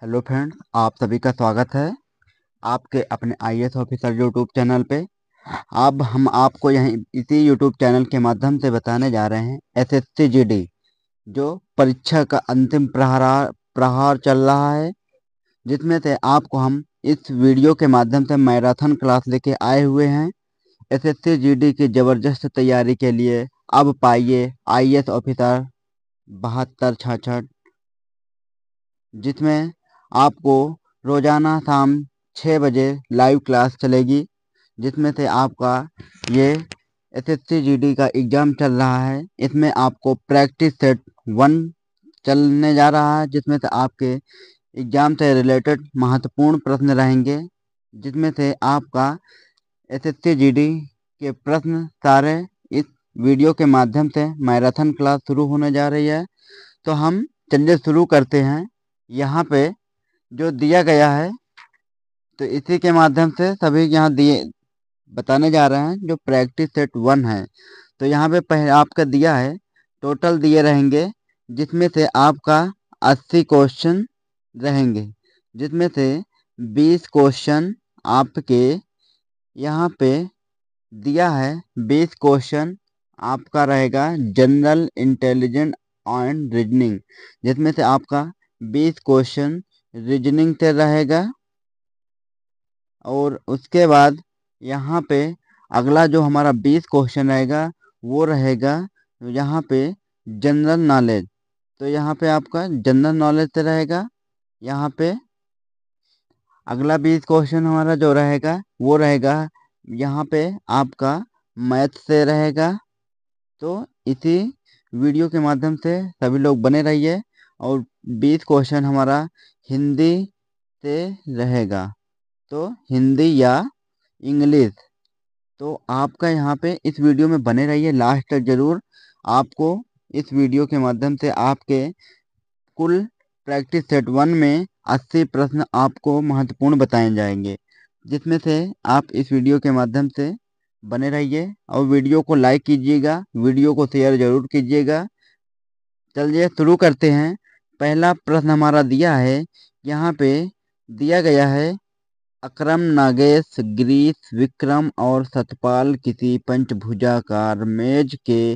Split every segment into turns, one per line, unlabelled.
Hello friends, आप सभी का स्वागत है आपके अपने आईएएस ऑफिसर यूट्यूब चैनल पे। अब हम आपको यहीं इसी यूट्यूब चैनल के माध्यम से बताने जा रहे हैं एसएससी जीडी जो परीक्षा का अंतिम प्रहार चल रहा है, जिसमें से आपको हम इस वीडियो के माध्यम से मैराथन क्लास लेके आए हुए हैं एसएससी जीडी की ज़बरदस्त तैयारी के लिए। अब पाइए आईएएस ऑफिसर 7266, जिसमें आपको रोज़ाना शाम 6 बजे लाइव क्लास चलेगी, जिसमें से आपका ये एसएससी जीडी का एग्ज़ाम चल रहा है। इसमें आपको प्रैक्टिस सेट 1 चलने जा रहा है, जिसमें से आपके एग्ज़ाम से रिलेटेड महत्वपूर्ण प्रश्न रहेंगे, जिसमें से आपका एसएससी जीडी के प्रश्न सारे इस वीडियो के माध्यम से मैराथन क्लास शुरू होने जा रही है। तो हम चलिए शुरू करते हैं। यहाँ पे जो दिया गया है तो इसी के माध्यम से सभी यहाँ दिए बताने जा रहे हैं। जो प्रैक्टिस सेट 1 है तो यहाँ पे पहले आपका दिया है, टोटल दिए रहेंगे, जिसमें से आपका 80 क्वेश्चन रहेंगे, जिसमें से 20 क्वेश्चन आपके यहाँ पे दिया है। 20 क्वेश्चन आपका रहेगा जनरल इंटेलिजेंस एंड रीजनिंग, जिसमें से आपका 20 क्वेश्चन रीजनिंग से रहेगा। और उसके बाद यहाँ पे अगला जो हमारा 20 क्वेश्चन रहेगा वो रहेगा यहाँ पे जनरल नॉलेज। तो यहाँ पे आपका जनरल नॉलेज से रहेगा। यहाँ पे अगला 20 क्वेश्चन हमारा जो रहेगा वो रहेगा यहाँ पे आपका मैथ से रहेगा। तो इसी वीडियो के माध्यम से सभी लोग बने रहिए। और 20 क्वेश्चन हमारा हिंदी से रहेगा, तो हिंदी या इंग्लिश। तो आपका यहाँ पे इस वीडियो में बने रहिए लास्ट तक ज़रूर। आपको इस वीडियो के माध्यम से आपके कुल प्रैक्टिस सेट 1 में 80 प्रश्न आपको महत्वपूर्ण बताए जाएंगे, जिसमें से आप इस वीडियो के माध्यम से बने रहिए और वीडियो को लाइक कीजिएगा, वीडियो को शेयर ज़रूर कीजिएगा। चलिए शुरू करते हैं। पहला प्रश्न हमारा दिया है, यहाँ पे दिया गया है अकरम, नागेश, गिरीश, विक्रम और सतपाल किसी पंचभुजाकार मेज के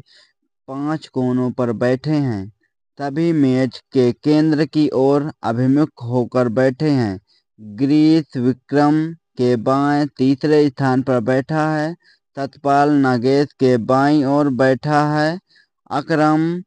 5 कोनों पर बैठे हैं। सभी मेज के केंद्र की ओर अभिमुख होकर बैठे हैं। गिरीश विक्रम के बाएं तीसरे स्थान पर बैठा है। सतपाल नागेश के बाईं ओर बैठा है। अकरम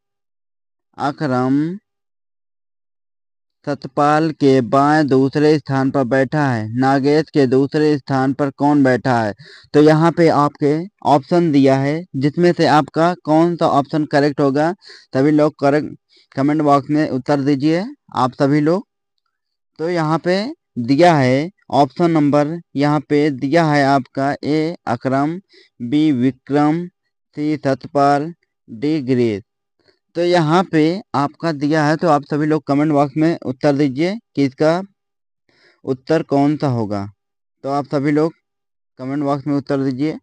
सतपाल के बाएं दूसरे स्थान पर बैठा है। नागेश के दूसरे स्थान पर कौन बैठा है? तो यहाँ पे आपके ऑप्शन दिया है, जिसमें से आपका कौन सा ऑप्शन करेक्ट होगा। सभी लोग करेक्ट कमेंट बॉक्स में उत्तर दीजिए आप सभी लोग। तो यहाँ पे दिया है ऑप्शन नंबर, यहाँ पे दिया है आपका ए अकरम, बी विक्रम, सी सतपाल, डी गिरीश। तो यहाँ पे आपका दिया है, तो आप सभी लोग कमेंट बॉक्स में उत्तर दीजिए कि इसका उत्तर कौन सा होगा। तो आप सभी लोग कमेंट बॉक्स में उत्तर दीजिए।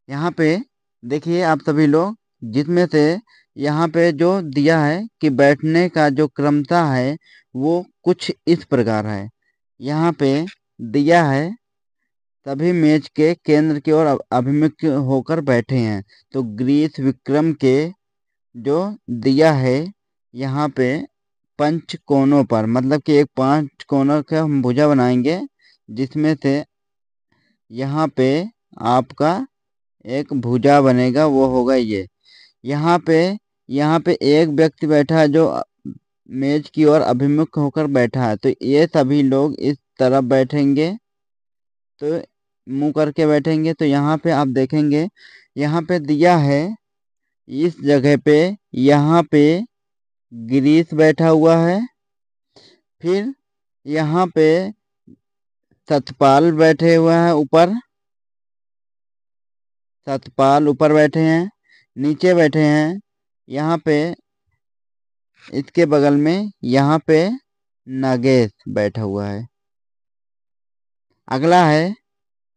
यहाँ पे देखिए आप सभी लोग, जिसमें से यहाँ पे जो दिया है कि बैठने का जो क्रमता है वो कुछ इस प्रकार है। यहाँ पे दिया है सभी मेज के केंद्र की ओर अभिमुख होकर बैठे हैं। तो गिरीश विक्रम के जो दिया है यहाँ पे पंच कोनों पर, मतलब कि एक 5 कोनों का हम भुजा बनाएंगे, जिसमें से यहाँ पे आपका एक भुजा बनेगा, वो होगा ये। यहाँ पे एक व्यक्ति बैठा है जो मेज की ओर अभिमुख होकर बैठा है। तो ये सभी लोग इस तरफ बैठेंगे, तो मुंह करके बैठेंगे। तो यहाँ पे आप देखेंगे, यहाँ पे दिया है इस जगह पे, यहाँ पे गिरीश बैठा हुआ है। फिर यहाँ पे सतपाल बैठे हुए हैं ऊपर, सतपाल ऊपर बैठे हैं। नीचे बैठे हैं यहाँ पे इसके बगल में, यहाँ पे नागेश बैठा हुआ है। अगला है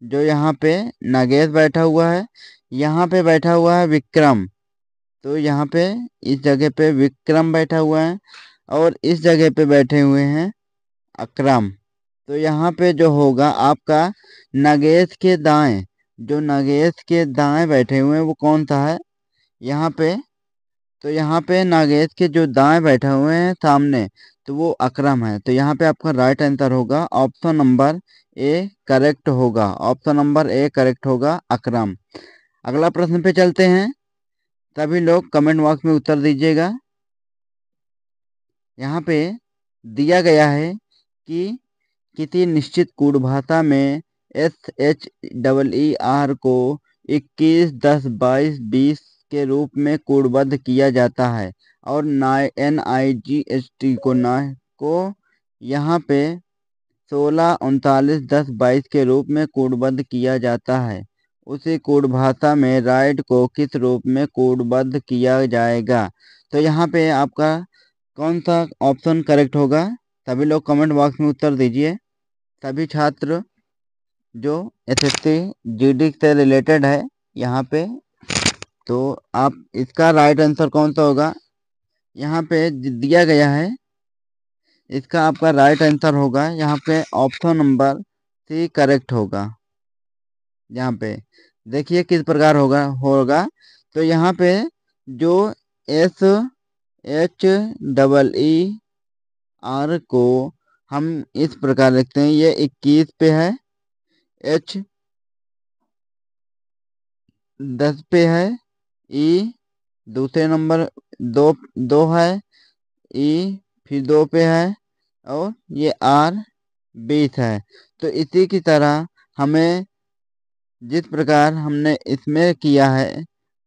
जो यहाँ पे नागेश बैठा हुआ है, यहाँ पे बैठा हुआ है विक्रम। तो यहाँ पे इस जगह पे विक्रम बैठा हुआ है और इस जगह पे बैठे हुए हैं अक्रम। तो यहाँ पे जो होगा आपका नगेश के दाएं, जो नगेश के दाएं बैठे हुए हैं वो कौन सा है यहाँ पे। तो यहाँ पे नागेश के जो दाएं बैठे हुए हैं सामने, तो वो अकरम है। तो यहाँ पे आपका राइट आंसर होगा ऑप्शन नंबर ए करेक्ट होगा। ऑप्शन नंबर ए करेक्ट होगा, अकरम। अगला प्रश्न पे चलते हैं। सभी लोग कमेंट बॉक्स में उत्तर दीजिएगा। यहाँ पे दिया गया है कि किसी निश्चित कूट भाषा में SHEER को 21, 10, 22, 20 के रूप में कोडबद्ध किया जाता है और NIGST को यहाँ पे 16, 39, 10, 22 के रूप में कोडबद्ध किया जाता है। उसी कोड भाषा में राइट को किस रूप में कोडबद्ध किया जाएगा। तो यहाँ पे आपका कौन सा ऑप्शन करेक्ट होगा, सभी लोग कमेंट बॉक्स में उत्तर दीजिए। सभी छात्र जो SSC GD से रिलेटेड है यहाँ पे, तो आप इसका राइट आंसर कौन सा होगा यहाँ पे दिया गया है। इसका आपका राइट आंसर होगा यहाँ पे ऑप्शन नंबर सी करेक्ट होगा। यहाँ पे देखिए किस प्रकार होगा। तो यहाँ पे जो SHEER को हम इस प्रकार लिखते हैं, ये 21 पे है, H 10 पे है, E दूसरे नंबर दो है, E फिर 2 पे है और ये R 20 है। तो इसी की तरह हमें जिस प्रकार हमने इसमें किया है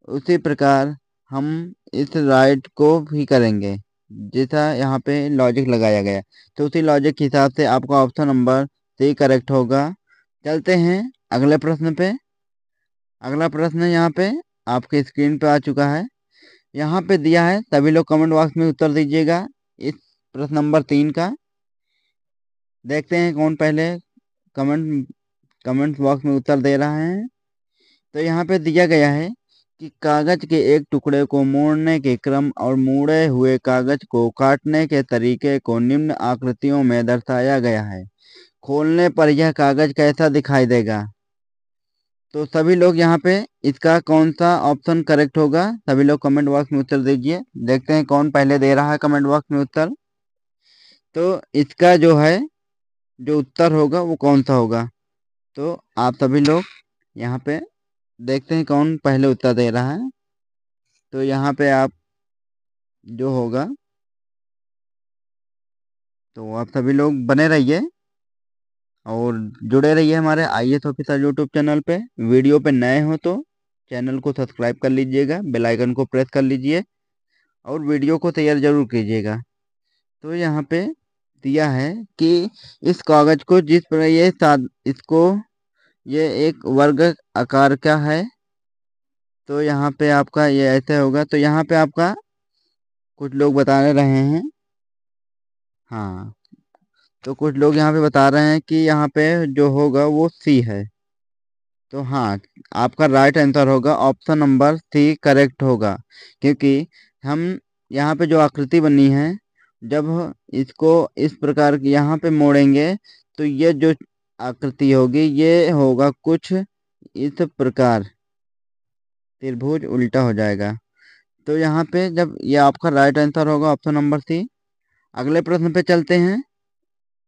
उसी प्रकार हम इस राइट को भी करेंगे, जैसा यहाँ पे लॉजिक लगाया गया। तो उसी लॉजिक के हिसाब से आपका ऑप्शन नंबर सी करेक्ट होगा। चलते हैं अगले प्रश्न पे। अगला प्रश्न यहाँ पे आपके स्क्रीन पे आ चुका है। यहाँ पे दिया है, सभी लोग कमेंट बॉक्स में उत्तर दीजिएगा इस प्रश्न नंबर 3 का। देखते हैं कौन पहले कमेंट बॉक्स में उत्तर दे रहा है। तो यहाँ पे दिया गया है कि कागज के एक टुकड़े को मोड़ने के क्रम और मुड़े हुए कागज को काटने के तरीके को निम्न आकृतियों में दर्शाया गया है। खोलने पर यह कागज कैसा दिखाई देगा। तो सभी लोग यहाँ पे इसका कौन सा ऑप्शन करेक्ट होगा, सभी लोग कमेंट बॉक्स में उत्तर दीजिए। देखते हैं कौन पहले दे रहा है कमेंट बॉक्स में उत्तर। तो इसका जो है जो उत्तर होगा वो कौन सा होगा। तो आप सभी लोग यहाँ पे देखते हैं कौन पहले उत्तर दे रहा है। तो यहाँ पे आप जो होगा, तो आप सभी लोग बने रहिए और जुड़े रहिए हमारे IAS ऑफिसर यूट्यूब चैनल पे। वीडियो पे नए हो तो चैनल को सब्सक्राइब कर लीजिएगा, बेल आइकन को प्रेस कर लीजिए और वीडियो को शेयर जरूर कीजिएगा। तो यहाँ पे दिया है कि इस कागज को जिस पर इसको ये एक वर्ग आकार का है। तो यहाँ पे आपका ये ऐसे होगा। तो यहाँ पे आपका कुछ लोग बता रहे हैं, हाँ, तो कुछ लोग यहाँ पे बता रहे हैं कि यहाँ पे जो होगा वो सी है। तो हाँ, आपका राइट आंसर होगा ऑप्शन नंबर सी करेक्ट होगा। क्योंकि हम यहाँ पे जो आकृति बनी है, जब इसको इस प्रकार यहाँ पे मोड़ेंगे तो ये जो आकृति होगी ये होगा कुछ इस प्रकार, त्रिभुज उल्टा हो जाएगा। तो यहाँ पे जब ये आपका राइट आंसर होगा ऑप्शन नंबर सी। अगले प्रश्न पे चलते हैं।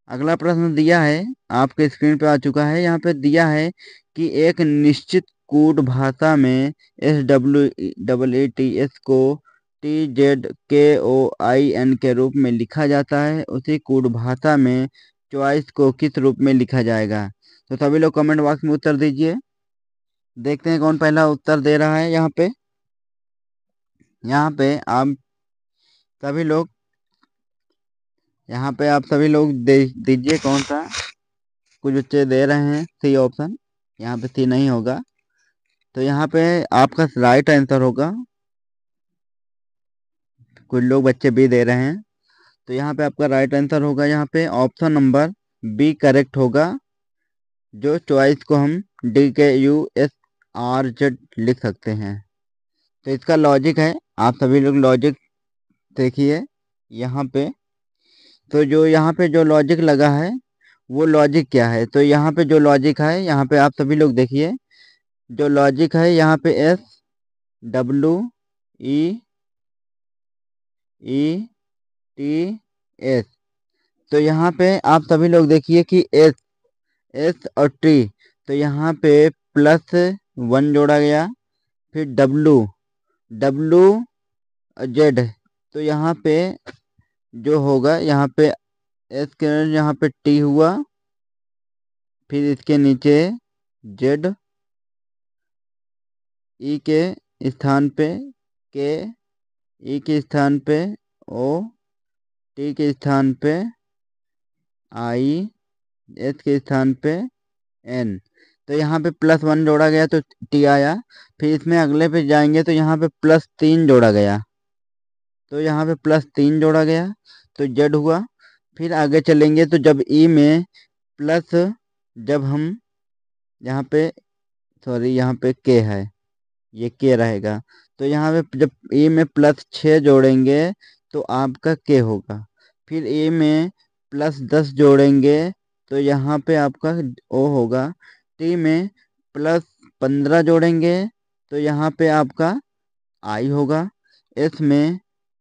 अगला प्रश्न दिया है, आपके स्क्रीन पे आ चुका है। यहाँ पे दिया है कि एक निश्चित कूट भाषा में SWEETS को TZKOIN के रूप में लिखा जाता है। उसी कूट भाषा में चॉइस को किस रूप में लिखा जाएगा। तो सभी लोग कमेंट बॉक्स में उत्तर दीजिए। देखते हैं कौन पहला उत्तर दे रहा है। यहाँ पे आप सभी लोग आप सभी लोग दीजिए कौन सा। कुछ बच्चे दे रहे हैं सी ऑप्शन, यहाँ पे सी नहीं होगा। तो यहाँ पे आपका राइट आंसर होगा, कुछ लोग बच्चे बी दे रहे हैं। तो यहाँ पे आपका राइट आंसर होगा यहाँ पे ऑप्शन नंबर बी करेक्ट होगा। जो चॉइस को हम DKUSRZ लिख सकते हैं। तो इसका लॉजिक है, आप सभी लोग लॉजिक देखिए यहाँ पे। तो जो यहाँ पे जो लॉजिक लगा है वो लॉजिक क्या है? तो यहाँ पे जो लॉजिक है, यहाँ पे आप सभी लोग देखिए, जो लॉजिक है यहाँ पे SWEETS। तो यहाँ पे आप सभी लोग देखिए कि एस एस और टी, तो यहाँ पे +1 जोड़ा गया। फिर डब्लू डब्लू जेड, तो यहाँ पे जो होगा, यहाँ पे एस के यहाँ पे टी हुआ, फिर इसके नीचे जेड, ई के स्थान पे के, ई के स्थान पे ओ, टी के स्थान पे आई, एस के स्थान पे एन। तो यहाँ पे +1 जोड़ा गया तो टी आया। फिर इसमें अगले पे जाएंगे तो यहाँ पे +3 जोड़ा गया, तो यहाँ पे +3 जोड़ा गया तो जेड हुआ। फिर आगे चलेंगे तो जब ई में प्लस, जब हम यहाँ पे, सॉरी यहाँ पे के है, ये के रहेगा। तो यहाँ पे जब ए में +6 जोड़ेंगे तो आपका के होगा। फिर ए में +10 जोड़ेंगे तो यहाँ पे आपका ओ होगा। टी में +15 जोड़ेंगे तो यहाँ पे आपका आई होगा। एस में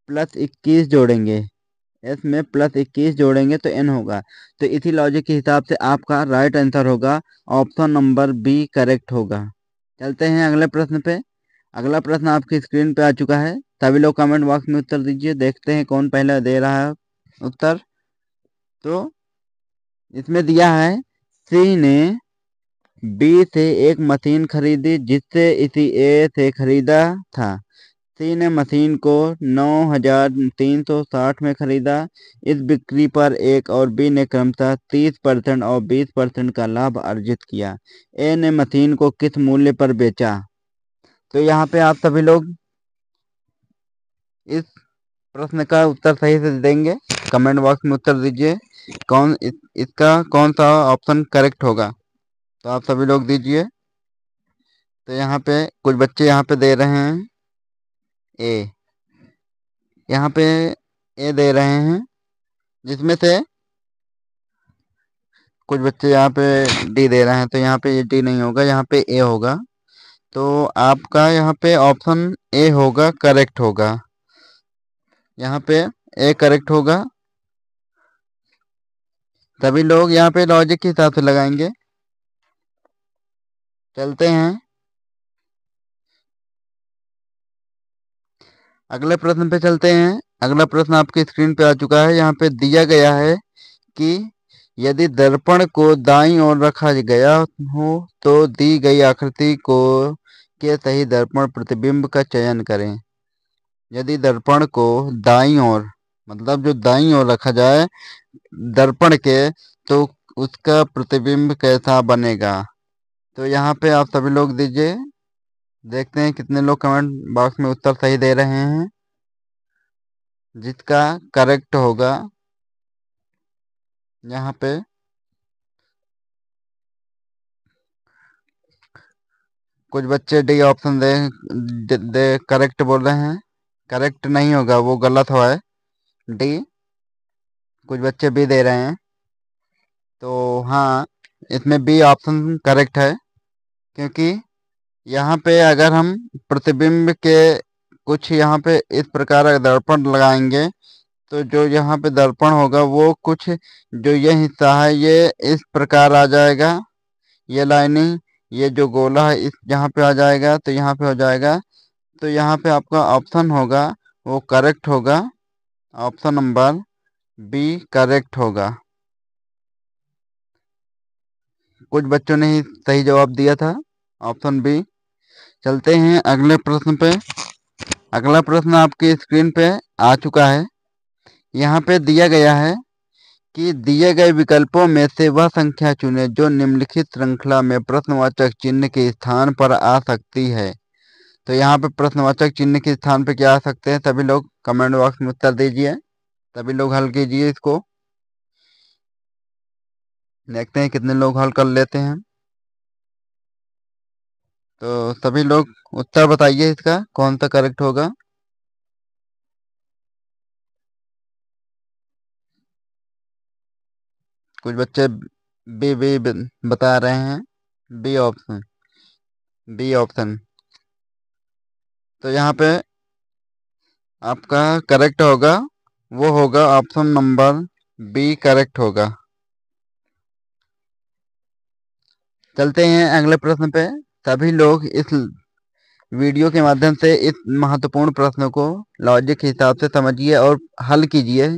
+21 जोड़ेंगे, एस में +21 जोड़ेंगे तो एन होगा। तो इसी लॉजिक के हिसाब से आपका राइट आंसर होगा ऑप्शन नंबर बी करेक्ट होगा। चलते हैं अगले प्रश्न पे। अगला प्रश्न आपकी स्क्रीन पे आ चुका है, सभी लोग कमेंट बॉक्स में उत्तर दीजिए, देखते हैं कौन पहले दे रहा है उत्तर। तो इसमें दिया है, सी ने बी से एक मशीन खरीदी जिससे इसी ए से खरीदा था। सी ने मशीन को 9,360 में खरीदा। इस बिक्री पर एक और बी ने क्रमशः 30% और 20% का लाभ अर्जित किया। ए ने मशीन को किस मूल्य पर बेचा? तो यहाँ पे आप सभी लोग इस प्रश्न का उत्तर सही से देंगे, कमेंट बॉक्स में उत्तर दीजिए इसका कौन सा ऑप्शन करेक्ट होगा। तो आप सभी लोग दीजिए। तो यहाँ पे कुछ बच्चे यहाँ पे दे रहे हैं ए, यहाँ पे ए दे रहे हैं, जिसमें से कुछ बच्चे यहाँ पे डी दे रहे हैं। तो यहाँ पे ये डी नहीं होगा, यहाँ पे ए होगा। तो आपका यहाँ पे ऑप्शन ए होगा, करेक्ट होगा। यहाँ पे ए करेक्ट होगा। सभी लोग यहाँ पे लॉजिक के हिसाब से लगाएंगे। चलते हैं अगले प्रश्न पे चलते हैं। अगला प्रश्न आपकी स्क्रीन पे आ चुका है। यहाँ पे दिया गया है कि यदि दर्पण को दाईं ओर रखा गया हो तो दी गई आकृति को के सही दर्पण प्रतिबिंब का चयन करें। यदि दर्पण को दाईं ओर, मतलब जो दाईं ओर रखा जाए दर्पण के, तो उसका प्रतिबिंब कैसा बनेगा? तो यहाँ पे आप सभी लोग दीजिए, देखते हैं कितने लोग कमेंट बॉक्स में उत्तर सही दे रहे हैं। जिसका करेक्ट होगा, यहाँ पे कुछ बच्चे डी ऑप्शन दे करेक्ट बोल रहे हैं। करेक्ट नहीं होगा, वो गलत हुआ है डी। कुछ बच्चे बी दे रहे हैं। तो हाँ, इसमें बी ऑप्शन करेक्ट है, क्योंकि यहाँ पे अगर हम प्रतिबिंब के कुछ यहाँ पे इस प्रकार का दर्पण लगाएंगे तो जो यहाँ पे दर्पण होगा वो कुछ, जो ये हिस्सा है ये इस प्रकार आ जाएगा, ये लाइनिंग, ये जो गोला है इस यहाँ पे आ जाएगा, तो यहाँ पे हो जाएगा। तो यहाँ पे आपका ऑप्शन होगा वो करेक्ट होगा, ऑप्शन नंबर बी करेक्ट होगा। कुछ बच्चों ने ही सही जवाब दिया था, ऑप्शन बी। चलते हैं अगले प्रश्न पे। अगला प्रश्न आपकी स्क्रीन पे आ चुका है। यहाँ पे दिया गया है कि दिए गए विकल्पों में से वह संख्या चुनें जो निम्नलिखित श्रृंखला में प्रश्नवाचक चिन्ह के स्थान पर आ सकती है। तो यहाँ पे प्रश्नवाचक चिन्ह के स्थान पे क्या आ सकते हैं? सभी लोग कमेंट बॉक्स में उत्तर दीजिए, सभी लोग हल कीजिए इसको, देखते हैं कितने लोग हल कर लेते हैं। तो सभी लोग उत्तर बताइए इसका कौन सा करेक्ट होगा। कुछ बच्चे बी बता रहे हैं। B option, B option. तो यहाँ पे आपका करेक्ट होगा, वो होगा ऑप्शन नंबर बी करेक्ट होगा। चलते हैं अगले प्रश्न पे। सभी लोग इस वीडियो के माध्यम से इस महत्वपूर्ण प्रश्न को लॉजिक के हिसाब से समझिए और हल कीजिए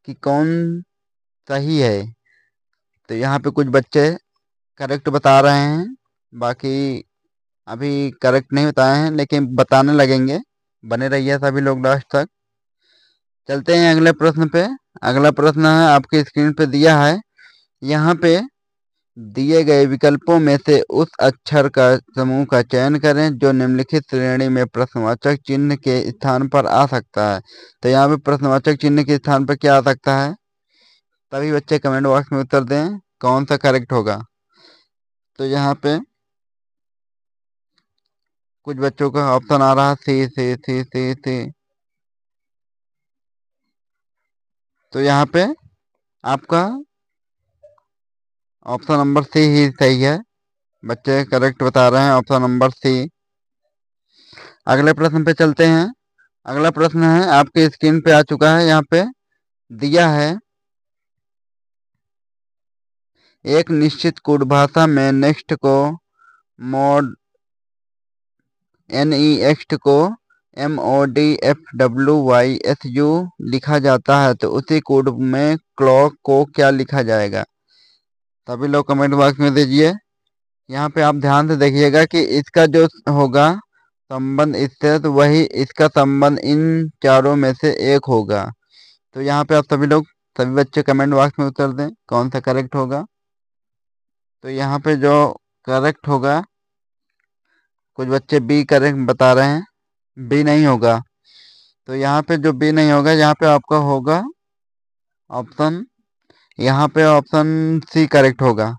कि कौन सही है। तो यहाँ पे कुछ बच्चे करेक्ट बता रहे हैं, बाकी अभी करेक्ट नहीं बताए हैं लेकिन बताने लगेंगे। बने रहिए सभी लोग लास्ट तक। चलते हैं अगले प्रश्न पे। अगला प्रश्न है आपकी स्क्रीन पे दिया है। यहाँ पे दिए गए विकल्पों में से उस अक्षर का समूह का चयन करें जो निम्नलिखित श्रेणी में प्रश्नवाचक चिन्ह के स्थान पर आ सकता है। तो यहाँ पे प्रश्नवाचक चिन्ह के स्थान पर क्या आ सकता है? सभी बच्चे कमेंट बॉक्स में उत्तर दें कौन सा करेक्ट होगा। तो यहाँ पे कुछ बच्चों का ऑप्शन आ रहा है सी सी सी सी सी। तो यहाँ पे आपका ऑप्शन नंबर सी ही सही है। बच्चे करेक्ट बता रहे हैं, ऑप्शन नंबर सी। अगले प्रश्न पे चलते हैं। अगला प्रश्न है आपके स्क्रीन पे आ चुका है। यहाँ पे दिया है एक निश्चित कोड भाषा में नेक्स्ट को मोड NEXT को MODFWYSU लिखा जाता है तो उसी कोड में क्लॉक को क्या लिखा जाएगा? सभी लोग कमेंट बॉक्स में दीजिए। यहाँ पे आप ध्यान से देखिएगा कि इसका जो होगा संबंध इससे, तो वही इसका संबंध इन चारों में से एक होगा। तो यहाँ पे आप सभी लोग, सभी बच्चे कमेंट बॉक्स में उत्तर दें कौन सा करेक्ट होगा। तो यहाँ पे जो करेक्ट होगा, कुछ बच्चे बी करेक्ट बता रहे हैं, बी नहीं होगा। तो यहाँ पे जो बी नहीं होगा, यहाँ पे आपका होगा ऑप्शन, यहाँ पे ऑप्शन सी करेक्ट होगा।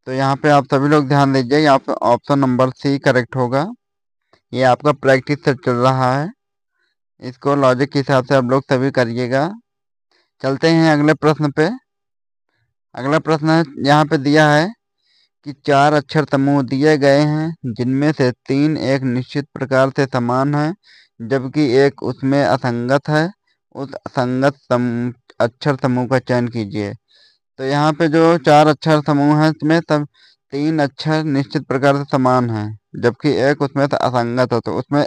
तो यहाँ पे आप सभी लोग ध्यान दीजिए, यहाँ पे ऑप्शन नंबर सी करेक्ट होगा। ये आपका प्रैक्टिस से चल रहा है, इसको लॉजिक के हिसाब से आप लोग सभी करिएगा। चलते हैं अगले प्रश्न पे। अगला प्रश्न है यहाँ पे दिया है कि 4 अक्षर समूह दिए गए हैं जिनमें से 3 एक निश्चित प्रकार से समान है जबकि एक उसमें असंगत है। उस असंगत अक्षर समूह का चयन कीजिए। तो यहाँ पे जो 4 अक्षर समूह है इसमें सब 3 अक्षर निश्चित प्रकार से समान है जबकि एक उसमें से असंगत हो, तो उसमें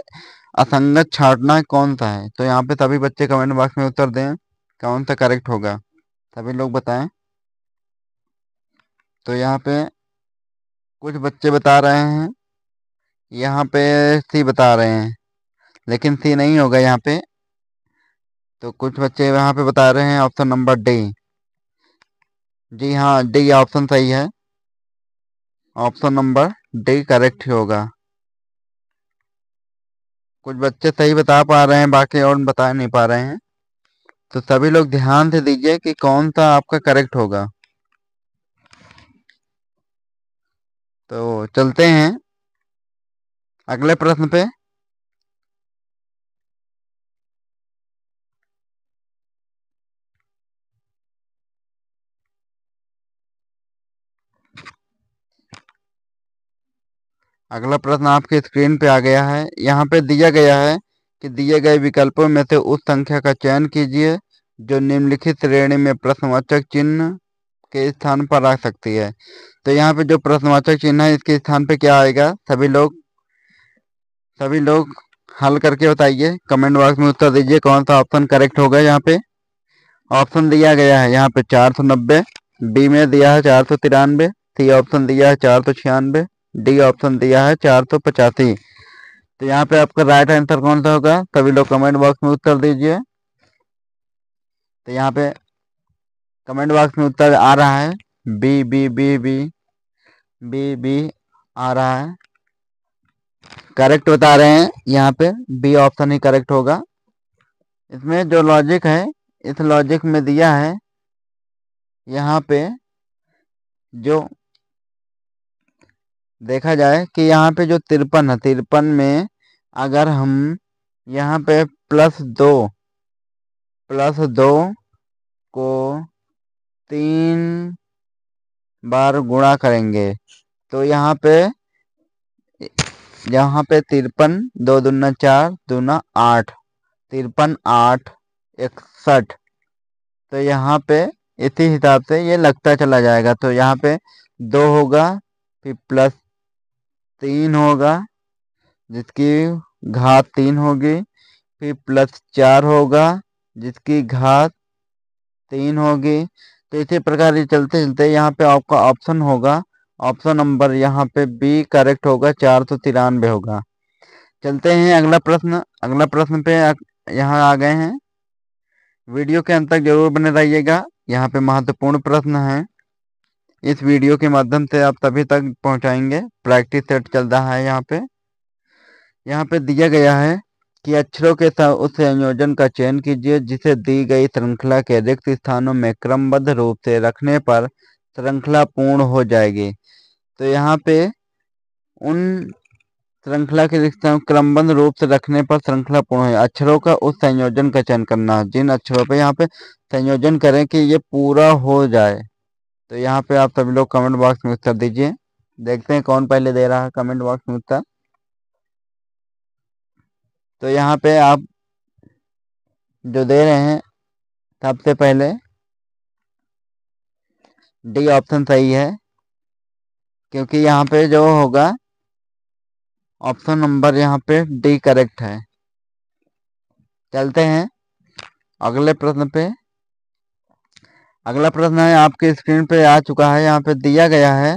असंगत छांटना कौन सा है? तो यहाँ पे सभी बच्चे कमेंट बॉक्स में उत्तर दें कौन सा करेक्ट होगा। सभी लोग बताएं। तो यहाँ पे कुछ बच्चे बता रहे हैं, यहाँ पे सी बता रहे हैं, लेकिन सी नहीं होगा यहाँ पे। तो कुछ बच्चे यहाँ पे बता रहे हैं ऑप्शन नंबर डी। जी हाँ, डी ऑप्शन सही है, ऑप्शन नंबर डी करेक्ट होगा। कुछ बच्चे सही बता पा रहे हैं, बाकी और बता नहीं पा रहे हैं। तो सभी लोग ध्यान से दीजिए कि कौन सा आपका करेक्ट होगा। तो चलते हैं अगले प्रश्न पे। अगला प्रश्न आपके स्क्रीन पे आ गया है। यहाँ पे दिया गया है कि दिए गए विकल्पों में से उस संख्या का चयन कीजिए जो निम्नलिखित श्रेणी में प्रश्नवाचक चिन्ह के स्थान पर आ सकती है। तो यहाँ पे जो प्रश्नवाचक चिन्ह है इसके स्थान पे क्या आएगा? सभी लोग हल करके बताइए, कमेंट बॉक्स में उत्तर दीजिए कौन सा ऑप्शन करेक्ट होगा। यहाँ पे ऑप्शन दिया गया है यहाँ पे 490, बी में दिया है 493, सी ऑप्शन दिया है 496, डी ऑप्शन दिया है 485। तो यहाँ पे आपका राइट आंसर कौन सा होगा? सभी लोग कमेंट बॉक्स में उत्तर दीजिए। तो यहाँ पे कमेंट बॉक्स में उत्तर आ रहा है B B B B B B आ रहा है, करेक्ट बता रहे हैं। यहाँ पे बी ऑप्शन ही करेक्ट होगा। इसमें जो लॉजिक है, इस लॉजिक में दिया है यहाँ पे जो देखा जाए कि यहाँ पे जो 53 है, 53 में अगर हम यहाँ पे +2 को 3 बार गुणा करेंगे तो यहाँ पे 53, 2 दूना 4, दूना 8, 53, 8, 61। तो यहाँ पे इसी हिसाब से ये लगता चला जाएगा। तो यहाँ पे 2 होगा, फिर +3 होगा जिसकी घात 3 होगी, फिर +4 होगा जिसकी घात 3 होगी। तो इसी प्रकार ये चलते चलते यहाँ पे आपका ऑप्शन होगा, ऑप्शन नंबर यहाँ पे बी करेक्ट होगा, 493 होगा। चलते हैं अगला प्रश्न। अगला प्रश्न पे यहाँ आ गए हैं। वीडियो के अंत तक जरूर बने रहिएगा, यहाँ पे महत्वपूर्ण प्रश्न है। इस वीडियो के माध्यम से आप सभी तक पहुंचाएंगे। प्रैक्टिस सेट चल रहा है यहाँ पे दिया गया है कि अक्षरों के उस संयोजन का चयन कीजिए जिसे दी गई श्रृंखला के रिक्त स्थानों में क्रमबद्ध रूप से रखने पर श्रृंखला पूर्ण हो जाएगी। तो यहाँ पे उन श्रृंखला के रिक्त स्थानों क्रमबद्ध रूप से रखने पर श्रृंखला पूर्ण हो, अक्षरों का उस संयोजन का चयन करना है जिन अक्षरों पे यहाँ पे संयोजन करें कि ये पूरा हो जाए। तो यहाँ पे आप सभी लोग कमेंट बॉक्स में उत्तर दीजिए। देखते हैं कौन पहले दे रहा है कमेंट बॉक्स में उत्तर। तो यहाँ पे आप जो दे रहे हैं सबसे पहले डी ऑप्शन सही है, क्योंकि यहाँ पे जो होगा ऑप्शन नंबर यहाँ पे डी करेक्ट है। चलते हैं अगले प्रश्न पे। अगला प्रश्न है आपके स्क्रीन पे आ चुका है, यहाँ पे दिया गया है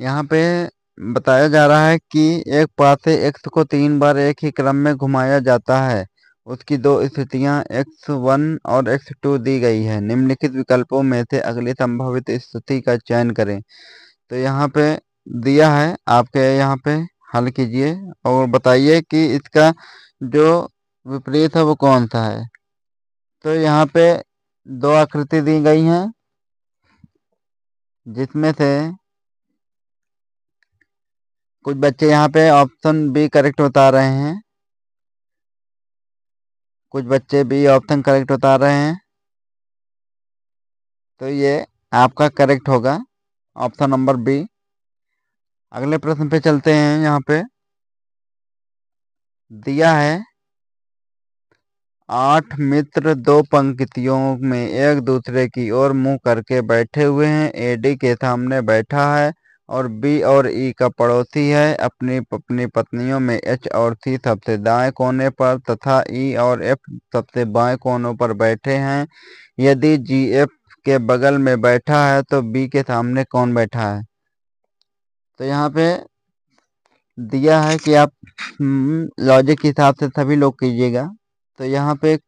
यहाँ पे बताया जा रहा है कि एक पासे x को 3 बार एक ही क्रम में घुमाया जाता है। उसकी 2 स्थितियां x1 और x2 दी गई है। निम्नलिखित विकल्पों में से अगली संभावित स्थिति का चयन करें। तो यहाँ पे दिया है, आपके यहाँ पे हल कीजिए और बताइए कि इसका जो विपरीत है वो कौन सा है। तो यहाँ पे 2 आकृति दी गई हैं जिसमें से कुछ बच्चे यहाँ पे ऑप्शन बी करेक्ट बता रहे हैं, कुछ बच्चे बी ऑप्शन करेक्ट बता रहे हैं। तो ये आपका करेक्ट होगा, ऑप्शन नंबर बी। अगले प्रश्न पे चलते हैं। यहाँ पे दिया है 8 मित्र 2 पंक्तियों में एक दूसरे की ओर मुंह करके बैठे हुए हैं। ए डी के सामने बैठा है और बी और ई का पड़ोसी है। अपनी अपनी पत्नियों में एच और सी सबसे दाएं कोने पर तथा ई और एफ सबसे बाएं कोनों पर बैठे हैं। यदि जी एफ के बगल में बैठा है तो बी के सामने कौन बैठा है। तो यहाँ पे दिया है कि आप लॉजिक के हिसाब से सभी लोग कीजिएगा। तो यहाँ पे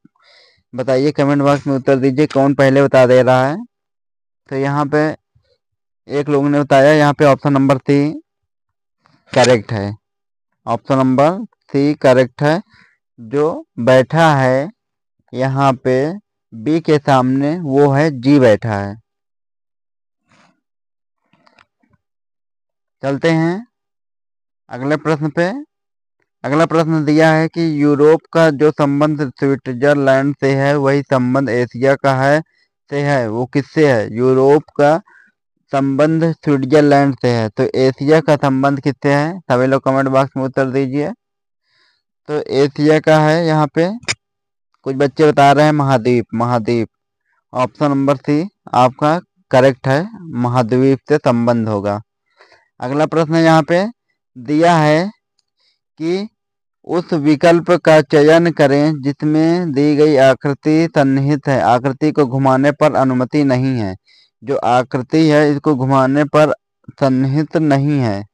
बताइए, कमेंट बॉक्स में उत्तर दीजिए कौन पहले बता दे रहा है। तो यहाँ पे एक लोग ने बताया यहाँ पे ऑप्शन नंबर सी करेक्ट है, ऑप्शन नंबर सी करेक्ट है। जो बैठा है यहाँ पे बी के सामने वो है जी बैठा है। चलते हैं अगले प्रश्न पे। अगला प्रश्न दिया है कि यूरोप का जो संबंध स्विट्जरलैंड से है वही संबंध एशिया का है वो किससे है। यूरोप का संबंध स्विट्जरलैंड से है तो एशिया का संबंध किससे है। सभी लोग कमेंट बॉक्स में उत्तर दीजिए। तो एशिया का है यहाँ पे, कुछ बच्चे बता रहे हैं महाद्वीप। ऑप्शन नंबर सी आपका करेक्ट है, महाद्वीप से संबंध होगा। अगला प्रश्न यहाँ पे दिया है कि उस विकल्प का चयन करें जिसमें दी गई आकृति सन्निहित है, आकृति को घुमाने पर अनुमति नहीं है। जो आकृति है इसको घुमाने पर सन्निहित नहीं है।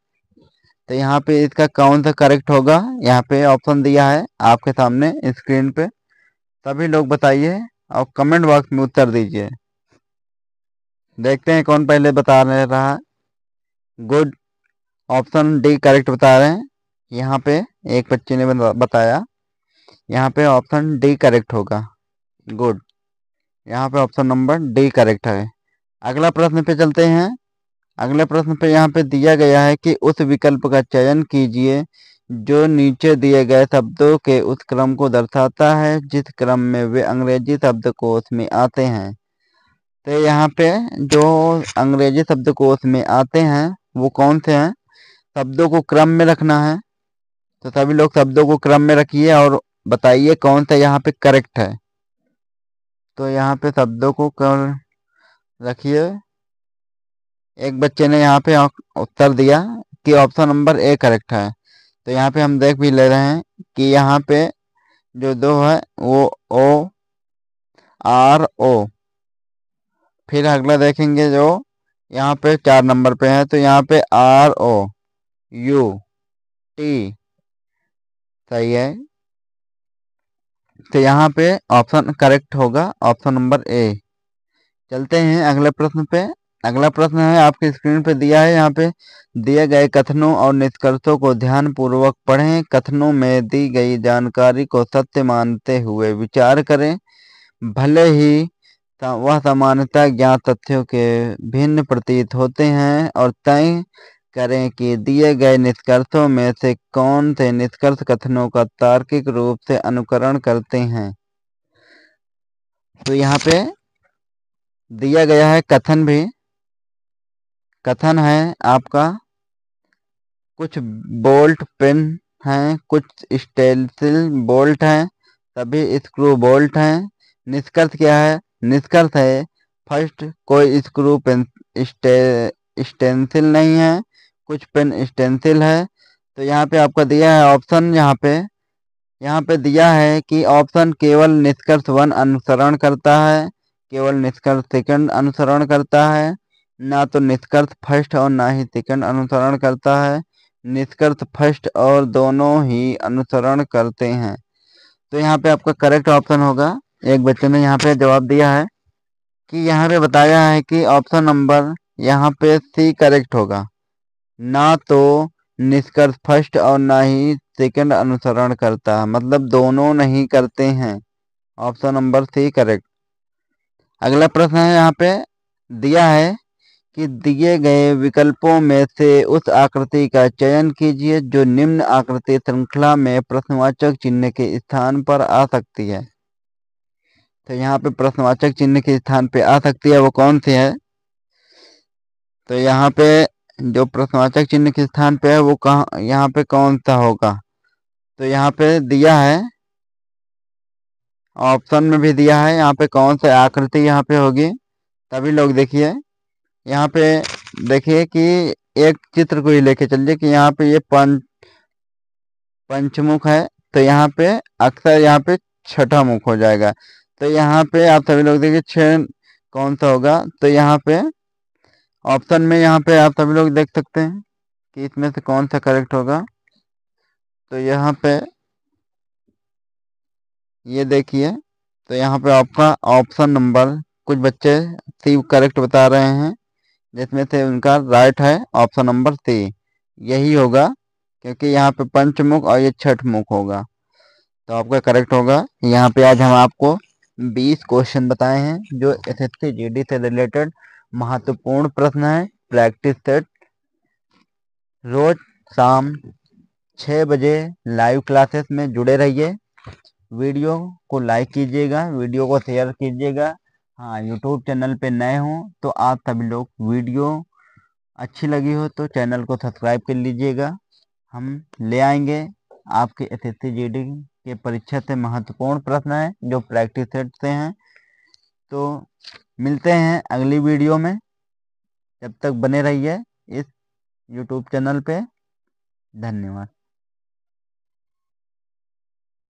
तो यहाँ पे इसका कौन सा करेक्ट होगा। यहाँ पे ऑप्शन दिया है आपके सामने स्क्रीन पे, सभी लोग बताइए और कमेंट बॉक्स में उत्तर दीजिए। देखते हैं कौन पहले बता रहा है। गुड, ऑप्शन डी करेक्ट बता रहे हैं। यहाँ पे एक बच्चे ने बताया, यहाँ पे ऑप्शन डी करेक्ट होगा। गुड, यहाँ पे ऑप्शन नंबर डी करेक्ट है। अगला प्रश्न पे चलते हैं। अगले प्रश्न पे यहाँ पे दिया गया है कि उस विकल्प का चयन कीजिए जो नीचे दिए गए शब्दों के उस क्रम को दर्शाता है जिस क्रम में वे अंग्रेजी शब्दकोश में आते हैं। तो यहाँ पे जो अंग्रेजी शब्दकोश में आते हैं वो कौन से हैं? शब्दों को क्रम में रखना है। तो सभी लोग शब्दों को क्रम में रखिए और बताइए कौन सा यहाँ पे करेक्ट है। तो यहाँ पे शब्दों को कर रखिए। एक बच्चे ने यहाँ पे उत्तर दिया कि ऑप्शन नंबर ए करेक्ट है। तो यहाँ पे हम देख भी ले रहे हैं कि यहाँ पे जो दो है वो ओ आर ओ। फिर अगला देखेंगे जो यहाँ पे 4 नंबर पे है, तो यहाँ पे आर ओ यू टी सही है। तो यहाँ पे ऑप्शन करेक्ट होगा ऑप्शन नंबर ए। चलते हैं अगले प्रश्न पे। अगला प्रश्न है आपकी स्क्रीन पे दिया है। यहाँ पे दिए गए कथनों और निष्कर्षों को ध्यान पूर्वक पढ़ें। कथनों में दी गई जानकारी को सत्य मानते हुए विचार करें। भले ही वह सामान्यतः ज्ञात तथ्यों के भिन्न प्रतीत होते हैं, और तय करें कि दिए गए निष्कर्षों में से कौन से निष्कर्ष कथनों का तार्किक रूप से अनुकरण करते हैं। तो यहाँ पे दिया गया है कथन भी। कथन है आपका कुछ बोल्ट पिन हैं, कुछ स्टेंसिल बोल्ट हैं, सभी स्क्रू बोल्ट हैं। निष्कर्ष क्या है? निष्कर्ष है फर्स्ट कोई स्क्रू पिन स्टेंसिल नहीं है, कुछ पिन स्टेंसिल है। तो यहाँ पे आपका दिया है ऑप्शन। यहाँ पे दिया है कि ऑप्शन केवल निष्कर्ष 1 अनुसरण करता है, केवल निष्कर्ष सेकंड अनुसरण करता है, ना तो निष्कर्ष फर्स्ट और ना ही सेकंड अनुसरण करता है। निष्कर्ष फर्स्ट और दोनों ही अनुसरण करते हैं। तो यहाँ पे आपका करेक्ट ऑप्शन होगा। एक बच्चे ने यहाँ पे जवाब दिया है कि यहाँ पे बताया है कि ऑप्शन नंबर यहाँ पे सी करेक्ट होगा। ना तो निष्कर्ष फर्स्ट और ना ही सेकंड अनुसरण करता है, मतलब दोनों नहीं करते हैं। Option number C correct. अगला प्रश्न है यहाँ पे दिया है कि दिए गए विकल्पों में से उस आकृति का चयन कीजिए जो निम्न आकृति श्रृंखला में प्रश्नवाचक चिन्ह के स्थान पर आ सकती है। तो यहाँ पे प्रश्नवाचक चिन्ह के स्थान पे आ सकती है वो कौन सी है? तो यहाँ पे जो प्रश्नवाचक चिन्ह के स्थान पे है वो कहाँ, यहाँ पे कौन सा होगा? तो यहाँ पे दिया है ऑप्शन में भी दिया है यहाँ पे कौन सा आकृति यहाँ पे होगी। तभी लोग देखिए यहाँ पे देखिए कि एक चित्र को ही लेके चलिए कि यहाँ पे ये पंचमुख है, तो यहाँ पे अक्सर यहाँ पे छठा मुख हो जाएगा। तो यहाँ पे आप सभी लोग देखिए छह कौन सा होगा। तो यहाँ पे ऑप्शन में यहाँ पे आप सभी लोग देख सकते हैं कि इसमें से कौन सा करेक्ट होगा। तो यहाँ पे ये देखिए, तो यहाँ पे आपका ऑप्शन नंबर कुछ बच्चे सी करेक्ट बता रहे हैं, जिसमें से उनका राइट है ऑप्शन नंबर सी। यही होगा क्योंकि यहाँ पे पंचमुख और ये छठ मुख होगा। तो आपका करेक्ट होगा। यहाँ पे आज हम आपको 20 क्वेश्चन बताए हैं जो एसएससी जीडी से रिलेटेड महत्वपूर्ण प्रश्न है। प्रैक्टिस सेट रोज शाम 6 बजे लाइव क्लासेस में जुड़े रहिए। वीडियो को लाइक कीजिएगा, वीडियो को शेयर कीजिएगा। हाँ, यूट्यूब चैनल पे नए हो तो आप सभी लोग वीडियो अच्छी लगी हो तो चैनल को सब्सक्राइब कर लीजिएगा। हम ले आएंगे आपके एसएससी जीडी के परीक्षा से महत्वपूर्ण प्रश्न है जो प्रैक्टिस सेट से हैं। तो मिलते हैं अगली वीडियो में। जब तक बने रहिए इस यूट्यूब चैनल पे। धन्यवाद।